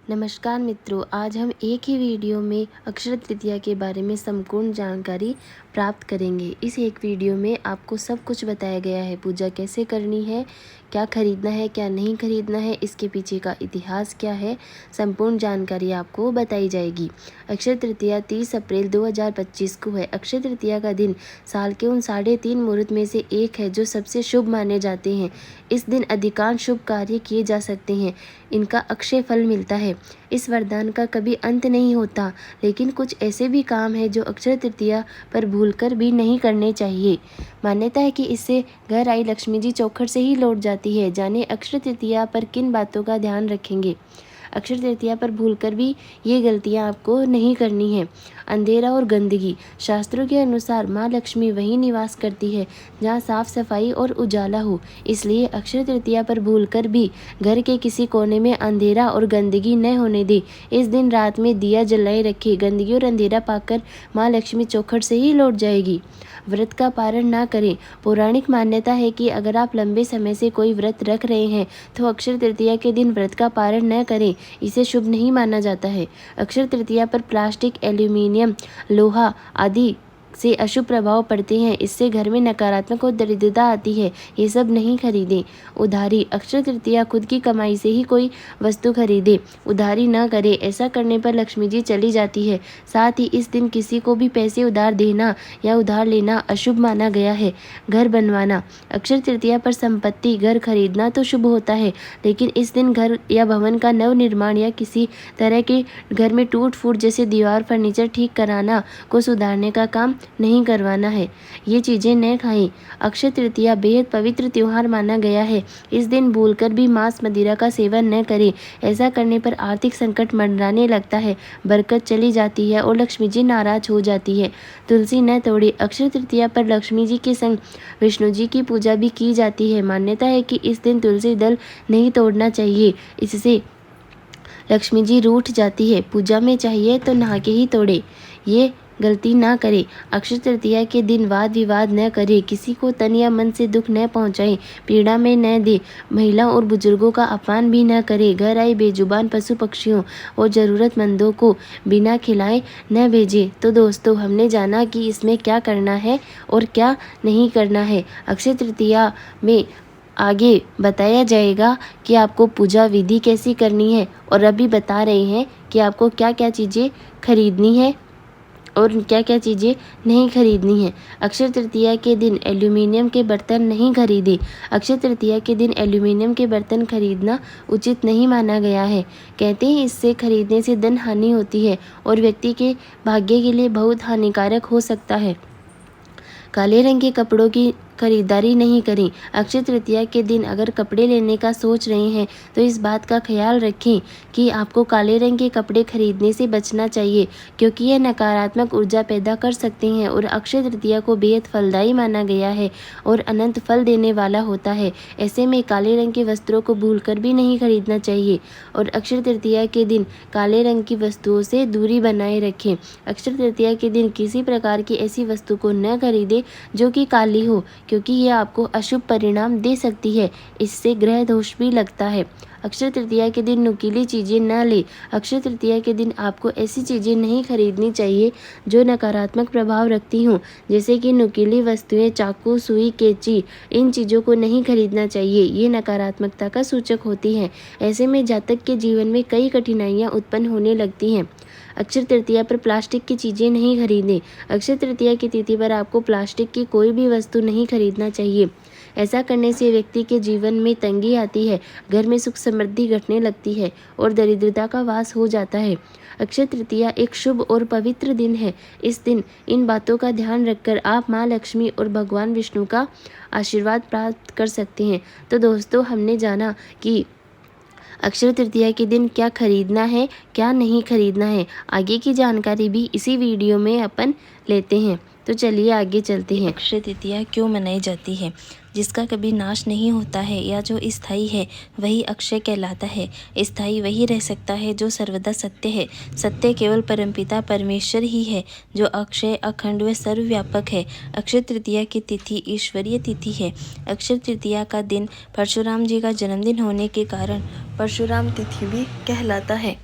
नमस्कार मित्रों, आज हम एक ही वीडियो में अक्षय तृतीया के बारे में संपूर्ण जानकारी प्राप्त करेंगे। इस एक वीडियो में आपको सब कुछ बताया गया है। पूजा कैसे करनी है, क्या खरीदना है, क्या नहीं खरीदना है, इसके पीछे का इतिहास क्या है, संपूर्ण जानकारी आपको बताई जाएगी। अक्षय तृतीया 30 अप्रैल 2025 को है। अक्षय तृतीया का दिन साल के उन 3.5 मुहूर्त में से एक है जो सबसे शुभ माने जाते हैं। इस दिन अधिकांश शुभ कार्य किए जा सकते हैं। इनका अक्षय फल मिलता है। इस वरदान का कभी अंत नहीं होता, लेकिन कुछ ऐसे भी काम हैं जो अक्षय तृतीया पर भूलकर भी नहीं करने चाहिए। मान्यता है कि इससे घर आई लक्ष्मी जी चौखट से ही लौट जाती है। जाने अक्षय तृतीया पर किन बातों का ध्यान रखेंगे। अक्षय तृतीया पर भूलकर भी ये गलतियां आपको नहीं करनी है। अंधेरा और गंदगी। शास्त्रों के अनुसार माँ लक्ष्मी वहीं निवास करती है जहाँ साफ सफाई और उजाला हो। इसलिए अक्षय तृतीया पर भूलकर भी घर के किसी कोने में अंधेरा और गंदगी न होने दे। इस दिन रात में दिया जलाए रखे। गंदगी और अंधेरा पाकर माँ लक्ष्मी चौखट से ही लौट जाएगी। व्रत का पारण ना करें। पौराणिक मान्यता है कि अगर आप लंबे समय से कोई व्रत रख रहे हैं तो अक्षय तृतीया के दिन व्रत का पारण न करें। इसे शुभ नहीं माना जाता है। अक्षय तृतीया पर प्लास्टिक, एल्यूमिनियम, लोहा आदि से अशुभ प्रभाव पड़ते हैं। इससे घर में नकारात्मक और दरिद्रता आती है। ये सब नहीं खरीदें। उधारी। अक्षय तृतीया खुद की कमाई से ही कोई वस्तु खरीदे, उधारी न करे। ऐसा करने पर लक्ष्मी जी चली जाती है। साथ ही इस दिन किसी को भी पैसे उधार देना या उधार लेना अशुभ माना गया है। घर बनवाना। अक्षय तृतीया पर संपत्ति, घर खरीदना तो शुभ होता है, लेकिन इस दिन घर या भवन का नव निर्माण या किसी तरह के घर में टूट फूट जैसे दीवार, फर्नीचर ठीक कराना को सुधारने का काम नहीं करवाना है। ये चीज़ें न खाएं। अक्षय तृतीया बेहद पवित्र त्योहार माना गया है। इस दिन भूलकर भी मांस मदिरा का सेवन न करें। ऐसा करने पर आर्थिक संकट मंडराने लगता है, बरकत चली जाती है और लक्ष्मी जी नाराज हो जाती है। तुलसी न तोड़े। अक्षय तृतीया पर लक्ष्मी जी के संग विष्णु जी की पूजा भी की जाती है। मान्यता है कि इस दिन तुलसी दल नहीं तोड़ना चाहिए, इससे लक्ष्मी जी रूठ जाती है। पूजा में चाहिए तो नहा के ही तोड़े। ये गलती ना करें। अक्षय तृतीया के दिन वाद विवाद न करें। किसी को तन या मन से दुख न पहुंचाएं, पीड़ा में न दे। महिलाओं और बुजुर्गों का अपमान भी न करें। घर आए बेजुबान पशु पक्षियों और ज़रूरतमंदों को बिना खिलाए न भेजें। तो दोस्तों, हमने जाना कि इसमें क्या करना है और क्या नहीं करना है। अक्षय तृतीया में आगे बताया जाएगा कि आपको पूजा विधि कैसी करनी है, और अभी बता रहे हैं कि आपको क्या क्या चीज़ें खरीदनी है और क्या क्या चीज़ें नहीं खरीदनी है। अक्षय तृतीया के दिन एल्यूमिनियम के बर्तन नहीं खरीदें। अक्षय तृतीया के दिन एल्यूमिनियम के बर्तन खरीदना उचित नहीं माना गया है। कहते हैं इससे खरीदने से धन हानि होती है और व्यक्ति के भाग्य के लिए बहुत हानिकारक हो सकता है। काले रंग के कपड़ों की खरीदारी नहीं करें। अक्षय तृतीया के दिन अगर कपड़े लेने का सोच रहे हैं तो इस बात का ख्याल रखें कि आपको काले रंग के कपड़े खरीदने से बचना चाहिए, क्योंकि यह नकारात्मक ऊर्जा पैदा कर सकते हैं और अक्षय तृतीया को बेहद फलदायी माना गया है और अनंत फल देने वाला होता है। ऐसे में काले रंग के वस्त्रों को भूलकर भी नहीं खरीदना चाहिए और अक्षय तृतीया के दिन काले रंग की वस्तुओं से दूरी बनाए रखें। अक्षय तृतीया के दिन किसी प्रकार की ऐसी वस्तु को न खरीदें जो कि काली हो, क्योंकि यह आपको अशुभ परिणाम दे सकती है। इससे ग्रह दोष भी लगता है। अक्षय तृतीया के दिन नुकीली चीज़ें न लें। अक्षय तृतीया के दिन आपको ऐसी चीज़ें नहीं खरीदनी चाहिए जो नकारात्मक प्रभाव रखती हों, जैसे कि नुकीली वस्तुएं, चाकू, सुई, कैंची। इन चीज़ों को नहीं खरीदना चाहिए। ये नकारात्मकता का सूचक होती हैं। ऐसे में जातक के जीवन में कई कठिनाइयाँ उत्पन्न होने लगती हैं। अक्षय तृतीया पर प्लास्टिक की चीज़ें नहीं खरीदें। अक्षय तृतीया की तिथि पर आपको प्लास्टिक की कोई भी वस्तु नहीं खरीदना चाहिए। ऐसा करने से व्यक्ति के जीवन में तंगी आती है, घर में सुख समृद्धि घटने लगती है और दरिद्रता का वास हो जाता है। अक्षय तृतीया एक शुभ और पवित्र दिन है। इस दिन इन बातों का ध्यान रखकर आप माँ लक्ष्मी और भगवान विष्णु का आशीर्वाद प्राप्त कर सकते हैं। तो दोस्तों, हमने जाना कि अक्षय तृतीया के दिन क्या खरीदना है, क्या नहीं खरीदना है। आगे की जानकारी भी इसी वीडियो में अपन लेते हैं। तो चलिए आगे चलते हैं। अक्षय तृतीया क्यों मनाई जाती है। जिसका कभी नाश नहीं होता है या जो स्थायी है वही अक्षय कहलाता है। स्थायी वही रह सकता है जो सर्वदा सत्य है। सत्य केवल परमपिता परमेश्वर ही है जो अक्षय, अखंड व सर्वव्यापक है। अक्षय तृतीया की तिथि ईश्वरीय तिथि है। अक्षय तृतीया का दिन परशुराम जी का जन्मदिन होने के कारण परशुराम तिथि भी कहलाता है।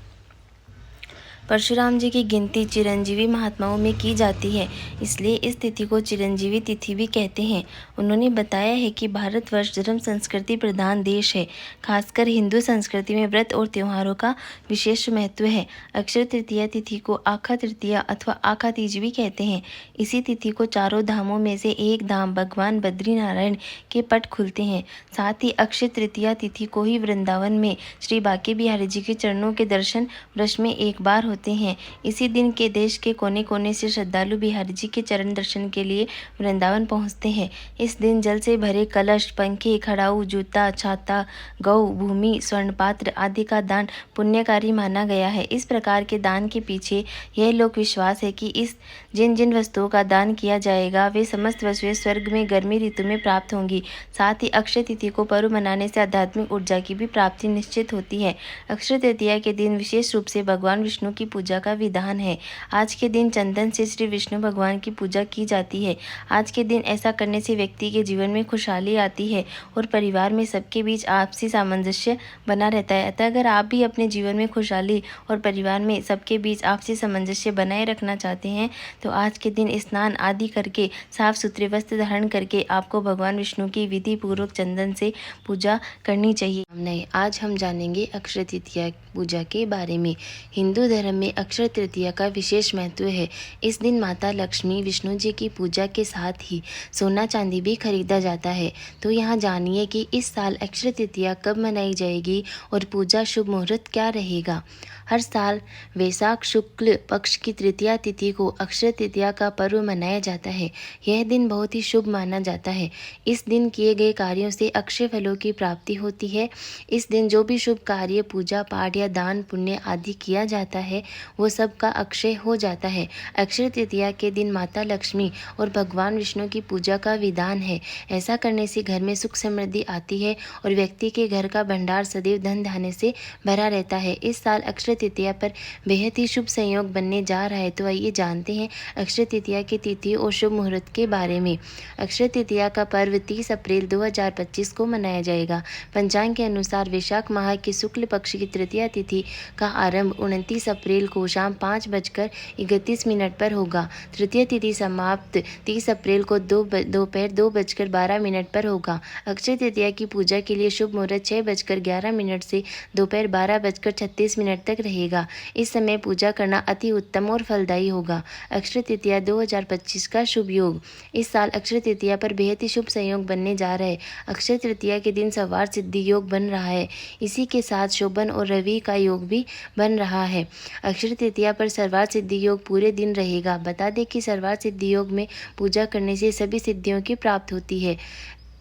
परशुराम जी की गिनती चिरंजीवी महात्माओं में की जाती है, इसलिए इस तिथि को चिरंजीवी तिथि भी कहते हैं। उन्होंने बताया है कि भारतवर्ष धर्म संस्कृति प्रधान देश है। खासकर हिंदू संस्कृति में व्रत और त्योहारों का विशेष महत्व है। अक्षय तृतीया तिथि को आखा तृतीया अथवा आखा तीज भी कहते हैं। इसी तिथि को चारों धामों में से एक धाम भगवान बद्रीनारायण के पट खुलते हैं। साथ ही अक्षय तृतीया तिथि को ही वृंदावन में श्री बांके बिहारी जी के चरणों के दर्शन वर्ष में एक बार होते हैं। इसी दिन के देश के कोने कोने से श्रद्धालु बिहारी जी के चरण दर्शन के लिए वृंदावन पहुंचते हैं। इस दिन जल से भरे कलश, पंखे, खड़ाऊ, जूता, छाता, गौ, भूमि, स्वर्ण पात्र आदि का दान पुण्यकारी माना गया है। इस प्रकार के दान के पीछे यह लोक विश्वास है कि इस जिन जिन वस्तुओं का दान किया जाएगा वे समस्त वस्तुएं स्वर्ग में गर्मी ऋतु में प्राप्त होंगी। साथ ही अक्षय तिथि को पर्व मनाने से आध्यात्मिक ऊर्जा की भी प्राप्ति निश्चित होती है। अक्षय तृतीया के दिन विशेष रूप से भगवान विष्णु की पूजा का विधान है। आज के दिन चंदन से श्री विष्णु भगवान की पूजा की जाती है। आज के दिन ऐसा करने से व्यक्ति के जीवन में खुशहाली आती है और परिवार में सबके बीच आपसी सामंजस्य बना रहता है। अतः अगर आप भी अपने जीवन में खुशहाली और परिवार में सबके बीच आपसी सामंजस्य बनाए रखना चाहते हैं तो आज के दिन स्नान आदि करके साफ सुथरे वस्त्र धारण करके आपको भगवान विष्णु की विधि पूर्वक चंदन से पूजा करनी चाहिए। नहीं, आज हम जानेंगे अक्षय तृतीया पूजा के बारे में। हिंदू धर्म में अक्षय तृतीया का विशेष महत्व है। इस दिन माता लक्ष्मी, विष्णु जी की पूजा के साथ ही सोना चांदी भी खरीदा जाता है। तो यहाँ जानिए कि इस साल अक्षय तृतीया कब मनाई जाएगी और पूजा शुभ मुहूर्त क्या रहेगा। हर साल वैशाख शुक्ल पक्ष की तृतीया तिथि को अक्षय तृतीया का पर्व मनाया जाता है। यह दिन बहुत ही शुभ माना जाता है। इस दिन किए गए कार्यों से अक्षय फलों की प्राप्ति होती है। इस दिन जो भी शुभ कार्य, पूजा पाठ या दान पुण्य आदि किया जाता है वो सब का अक्षय हो जाता है। अक्षय तृतीया के दिन माता लक्ष्मी और भगवान विष्णु की पूजा का विधान है। ऐसा करने से घर में सुख समृद्धि आती है और व्यक्ति के घर का भंडार सदैव धन धान्य से भरा रहता है। इस साल अक्षय तृतीया पर बेहद ही शुभ संयोग बनने जा रहा है। तो आइए जानते हैं अक्षय तृतीया की तिथि और शुभ मुहूर्त के बारे में। अक्षय तृतीया का पर्व 30 अप्रैल 2025 को मनाया जाएगा। पंचांग के अनुसार वैशाख माह की शुक्ल पक्ष की तृतीया तिथि का आरंभ 29 अप्रैल को शाम 5:31 पर होगा। तृतीय तिथि समाप्त 30 अप्रैल को दोपहर 2:12 पर होगा। अक्षय तृतीया की पूजा के लिए शुभ मुहूर्त 6:11 से दोपहर 12:36 तक रहेगा। इस समय पूजा करना अति उत्तम और फलदायी होगा। अक्षय तृतीया 2025 का शुभ योग। इस साल अक्षय तृतीया पर बेहद ही शुभ संयोग बनने जा रहा है। अक्षय तृतीया के दिन सवार सिद्धि योग बन रहा है। इसी के साथ शोभन और रवि का योग भी बन रहा है। अक्षय तृतीया पर सर्वार सिद्धि योग पूरे दिन रहेगा। बता दें कि सर्वार सिद्धि योग में पूजा करने से सभी सिद्धियों की प्राप्त होती है।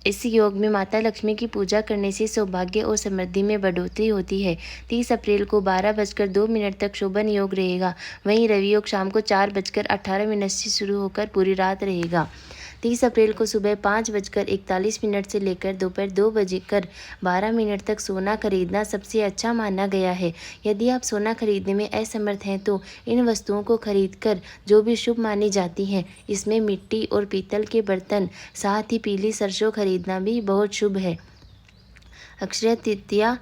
इस योग में माता लक्ष्मी की पूजा करने से सौभाग्य और समृद्धि में बढ़ोतरी होती है। 30 अप्रैल को 12:02 तक शोभन योग रहेगा। वहीं रवि योग शाम को 4:18 से शुरू होकर पूरी रात रहेगा। 30 अप्रैल को सुबह 5:41 से लेकर दोपहर 2:12 तक सोना खरीदना सबसे अच्छा माना गया है। यदि आप सोना खरीदने में असमर्थ हैं तो इन वस्तुओं को खरीदकर जो भी शुभ मानी जाती हैं, इसमें मिट्टी और पीतल के बर्तन, साथ ही पीली सरसों खरीदना भी बहुत शुभ है। अक्षय तृतीया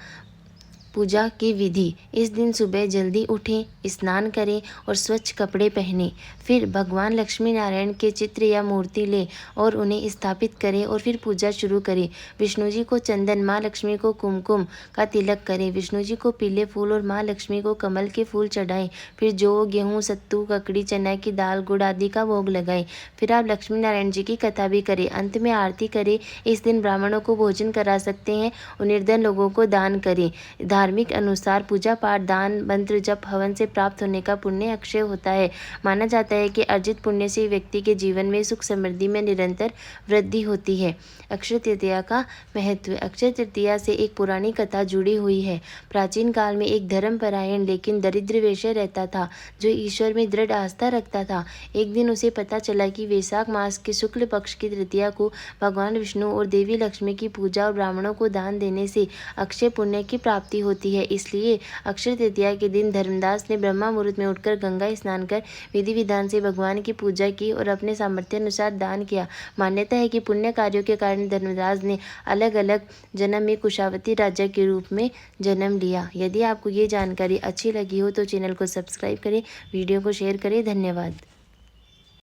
पूजा की विधि। इस दिन सुबह जल्दी उठें, स्नान करें और स्वच्छ कपड़े पहनें। फिर भगवान लक्ष्मी नारायण के चित्र या मूर्ति लें और उन्हें स्थापित करें और फिर पूजा शुरू करें। विष्णु जी को चंदन, माँ लक्ष्मी को कुमकुम का तिलक करें। विष्णु जी को पीले फूल और माँ लक्ष्मी को कमल के फूल चढ़ाएं। फिर जौ, गेहूँ, सत्तू, ककड़ी, चना की दाल, गुड़ आदि का भोग लगाएं। फिर आप लक्ष्मी नारायण जी की कथा भी करें। अंत में आरती करें। इस दिन ब्राह्मणों को भोजन करा सकते हैं और निर्धन लोगों को दान करें। धार्मिक अनुसार पूजा पाठ, दान, मंत्र जप, हवन से प्राप्त होने का पुण्य अक्षय होता है। माना जाता है कि अर्जित पुण्य से व्यक्ति के जीवन में सुख समृद्धि में निरंतर वृद्धि होती है। अक्षय तृतीया का महत्व। अक्षय तृतीया से एक पुरानी कथा जुड़ी हुई है। प्राचीन काल में एक धर्मपरायण लेकिन दरिद्र वैश्य रहता था जो ईश्वर में दृढ़ आस्था रखता था। एक दिन उसे पता चला कि वैशाख मास के शुक्ल पक्ष की तृतीया को भगवान विष्णु और देवी लक्ष्मी की पूजा और ब्राह्मणों को दान देने से अक्षय पुण्य की प्राप्ति होती होती है, इसलिए अक्षय तृतीया के दिन धर्मदास ने ब्रह्मा मुहूर्त में उठकर गंगा स्नान कर विधि विधान से भगवान की पूजा की और अपने सामर्थ्य अनुसार दान किया। मान्यता है कि पुण्य कार्यों के कारण धर्मदास ने अलग अलग जन्म में कुशावती राजा के रूप में जन्म लिया। यदि आपको ये जानकारी अच्छी लगी हो तो चैनल को सब्सक्राइब करें, वीडियो को शेयर करें। धन्यवाद।